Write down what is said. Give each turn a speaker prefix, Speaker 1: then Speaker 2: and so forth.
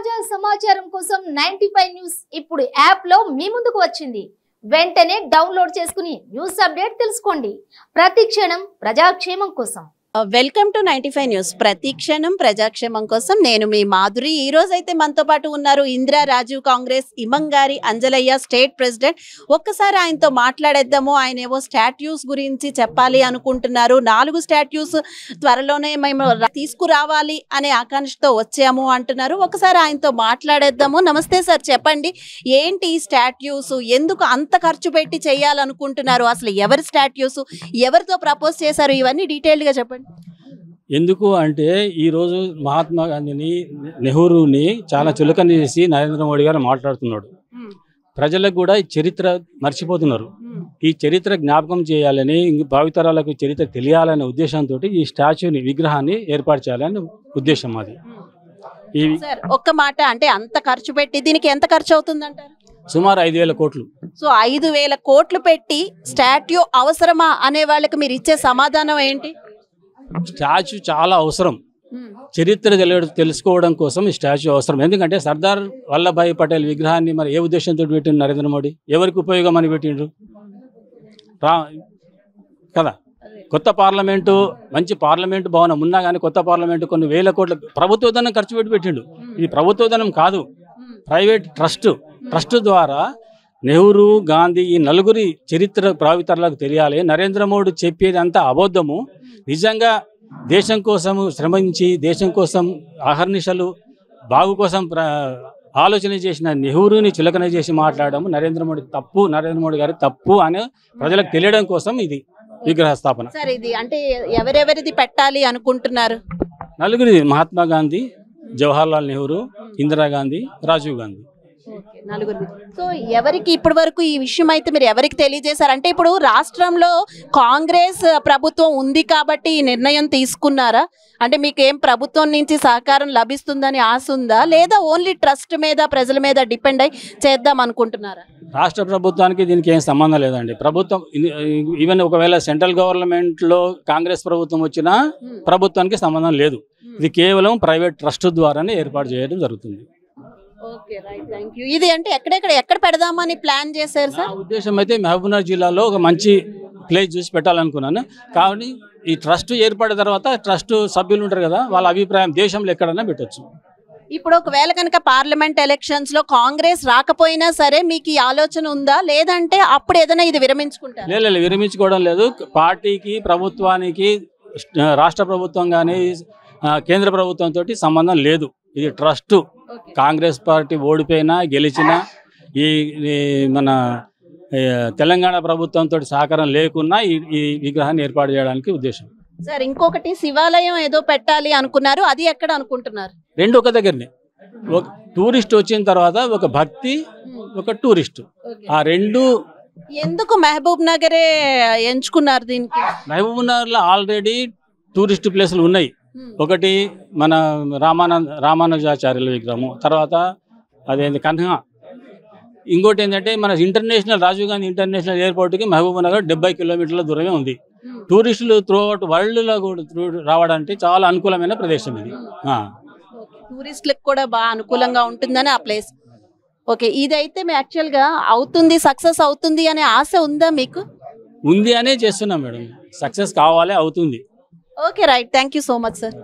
Speaker 1: తాజా సమాచారం కోసం 95 న్యూస్ ఇప్పుడు యాప్ లో మీ ముందుకు వచ్చింది. వెంటనే డౌన్లోడ్ చేసుకుని న్యూస్ అప్డేట్ తెలుసుకోండి. ప్రతి క్షణం ప్రజాక్షేమం కోసం.
Speaker 2: Welcome to 95 news. ప్రతి క్షణం ప్రజాక్షేమం కోసం నేను మీ మాధురి. ఈ రోజు అయితే మనతో పాటు ఉన్నారు ఇందిరా రాజీవ్ కాంగ్రెస్ ఇమంగారి అంజలయ్య స్టేట్ ప్రెసిడెంట్. ఒక్కసారి ఆయనతో మాట్లాడేద్దాము. ఆయన ఏవో స్టాట్యూస్ గురించి చెప్పాలి అనుకుంటున్నారు. 4 స్టాట్యూస్ త్వరలోనే మేము తీసుకురావాలి అనే ఆకాంక్షతో వచ్చాము అంటున్నారు. ఒకసారి ఆయనతో మాట్లాడేద్దాము. నమస్తే సార్, చెప్పండి ఏంటి ఈ స్టాట్యూస్, ఎందుకు అంత ఖర్చు పెట్టి చేయాలనుకుంటున్నారు, అసలు ఎవరి స్టాట్యూస్, ఎవరితో ప్రపోజ్ చేశారు, ఇవన్నీ డీటెయిల్డ్ గా చెప్పండి.
Speaker 3: ఎందుకు అంటే ఈరోజు మహాత్మా గాంధీని, నెహ్రూని చాలా చులకన చేసి నరేంద్ర మోడీ గారు మాట్లాడుతున్నాడు. ప్రజలకు కూడా ఈ చరిత్ర మర్చిపోతున్నారు. ఈ చరిత్ర జ్ఞాపకం చేయాలని, భావితరాలకు చరిత్ర తెలియాలనే ఉద్దేశంతో ఈ స్టాచ్యూని, విగ్రహాన్ని ఏర్పాటు చేయాలని ఉద్దేశం అది.
Speaker 2: సార్ ఒక్క మాట, అంటే అంత ఖర్చు పెట్టి దీనికి ఎంత ఖర్చు అవుతుందంటారు?
Speaker 3: సుమారు 5,000 కోట్లు.
Speaker 2: సో 5,000 కోట్లు పెట్టి స్టాట్యూ అవసరమా అనే వాళ్ళకి మీరు ఇచ్చే సమాధానం ఏంటి?
Speaker 3: స్టాచ్యూ చాలా అవసరం. చరిత్ర తెలుసుకోవడం కోసం ఈ స్టాచ్యూ అవసరం. ఎందుకంటే సర్దార్ వల్లభాయ్ పటేల్ విగ్రహాన్ని మరి ఏ ఉద్దేశంతో పెట్టిండు నరేంద్ర మోడీ? ఎవరికి ఉపయోగం అని పెట్టిండ్రు కదా? కొత్త పార్లమెంటు, మంచి పార్లమెంటు భవనం ఉన్నా కానీ కొత్త పార్లమెంటు కొన్ని వేల కోట్ల ప్రభుత్వ ధనం ఖర్చు పెట్టిండు. ఇది ప్రభుత్వ ధనం కాదు, ప్రైవేట్ ట్రస్ట్ ద్వారా నెహ్రూ, గాంధీ ఈ నలుగురి చరిత్ర భావితరాలకు తెలియాలి. నరేంద్ర మోడీ చెప్పేది అంతా అబద్ధము. నిజంగా దేశం కోసం శ్రమించి, దేశం కోసం అహర్నిశలు బాగు కోసం ఆలోచన చేసిన నెహ్రూని చులకన చేసి మాట్లాడడం నరేంద్ర మోడీ గారి తప్పు అని ప్రజలకు తెలియడం కోసం ఇది విగ్రహ స్థాపన.
Speaker 2: సార్ ఇది అంటే ఎవరెవరిది పెట్టాలి అనుకుంటున్నారు?
Speaker 3: నలుగురి: మహాత్మా గాంధీ, జవహర్లాల్ నెహ్రూ, ఇందిరాగాంధీ, రాజీవ్ గాంధీ.
Speaker 2: నలుగురిది. సో ఎవరికి ఇప్పటి వరకు ఈ విషయం అయితే మీరు ఎవరికి తెలియజేశారు? అంటే ఇప్పుడు రాష్ట్రంలో కాంగ్రెస్ ప్రభుత్వం ఉంది కాబట్టి ఈ నిర్ణయం తీసుకున్నారా? అంటే మీకు ఏం ప్రభుత్వం నుంచి సహకారం లభిస్తుందని ఆశ ఉందా, లేదా ఓన్లీ ట్రస్ట్ మీద, ప్రజల మీద డిపెండ్ అయి చేద్దాం అనుకుంటున్నారా?
Speaker 3: రాష్ట్ర ప్రభుత్వానికి దీనికి ఏం సంబంధం లేదండి. ప్రభుత్వం ఈవెన్ ఒకవేళ సెంట్రల్ గవర్నమెంట్లో కాంగ్రెస్ ప్రభుత్వం వచ్చినా ప్రభుత్వానికి సంబంధం లేదు. ఇది కేవలం ప్రైవేట్ ట్రస్ట్ ద్వారానే ఏర్పాటు చేయడం జరుగుతుంది.
Speaker 2: Okay, right, thank you. ఇది అంటే ఎక్కడ పెడదామని ప్లాన్ చేశారు సార్?
Speaker 3: ఉద్దేశం అయితే మహబూబ్నగర్ జిల్లాలో ఒక మంచి ప్లేస్ చూసి పెట్టాలనుకున్నాను. కాబట్టి ఈ ట్రస్ట్ ఏర్పడిన తర్వాత ట్రస్ట్ సభ్యులు ఉంటారు కదా, వాళ్ళ అభిప్రాయం దేశంలో ఎక్కడైనా పెట్టచ్చు.
Speaker 2: ఇప్పుడు ఒకవేళ కనుక పార్లమెంట్ ఎలక్షన్స్ లో కాంగ్రెస్ రాకపోయినా సరే మీకు ఈ ఆలోచన ఉందా, లేదంటే అప్పుడు ఏదైనా ఇది విరమించుకుంటారు?
Speaker 3: లేదు, విరమించుకోవడం లేదు. పార్టీకి, ప్రభుత్వానికి, రాష్ట్ర ప్రభుత్వం కానీ కేంద్ర ప్రభుత్వంతో సంబంధం లేదు. ఇది ట్రస్ట్. కాంగ్రెస్ పార్టీ ఓడిపోయినా గెలిచినా, ఈ మన తెలంగాణ ప్రభుత్వంతో సహకారం లేకున్నా ఈ విగ్రహాన్ని ఏర్పాటు చేయడానికి ఉద్దేశం.
Speaker 2: సార్ ఇంకొకటి, శివాలయం ఏదో పెట్టాలి అనుకున్నారు, అది ఎక్కడ అనుకుంటున్నారు?
Speaker 3: రెండు ఒక దగ్గరనే. ఒక టూరిస్ట్ వచ్చిన తర్వాత ఒక భక్తి, ఒక టూరిస్ట్, ఆ రెండు.
Speaker 2: ఎందుకు మహబూబ్ నగరే ఎంచుకున్నారు దీనికి?
Speaker 3: మహబూబ్ నగర్లో ఆల్రెడీ టూరిస్ట్ ప్లేసులు ఉన్నాయి. ఒకటి మన రామానుజాచార్యుల విగ్రహము, తర్వాత అదేంటి కన్హా. ఇంకోటి ఏంటంటే మన ఇంటర్నేషనల్ రాజీవ్ గాంధీ ఇంటర్నేషనల్ ఎయిర్పోర్ట్కి మహబూబ్ నగర్ 70 కిలోమీటర్ల దూరమే ఉంది. టూరిస్టులు త్రూఅవుట్ వరల్డ్లో కూడా రావడానికి చాలా అనుకూలమైన ప్రదేశం ఇది.
Speaker 2: టూరిస్టులకు కూడా బాగా అనుకూలంగా ఉంటుందని ఆ ప్లేస్. ఓకే, ఇదైతే యాక్చువల్గా అవుతుంది, సక్సెస్ అవుతుంది అనే ఆశ ఉందా మీకు?
Speaker 3: ఉంది అనే చేస్తున్నాం మేడం. సక్సెస్ కావాలి, అవుతుంది.
Speaker 2: Okay, right, thank you so much sir.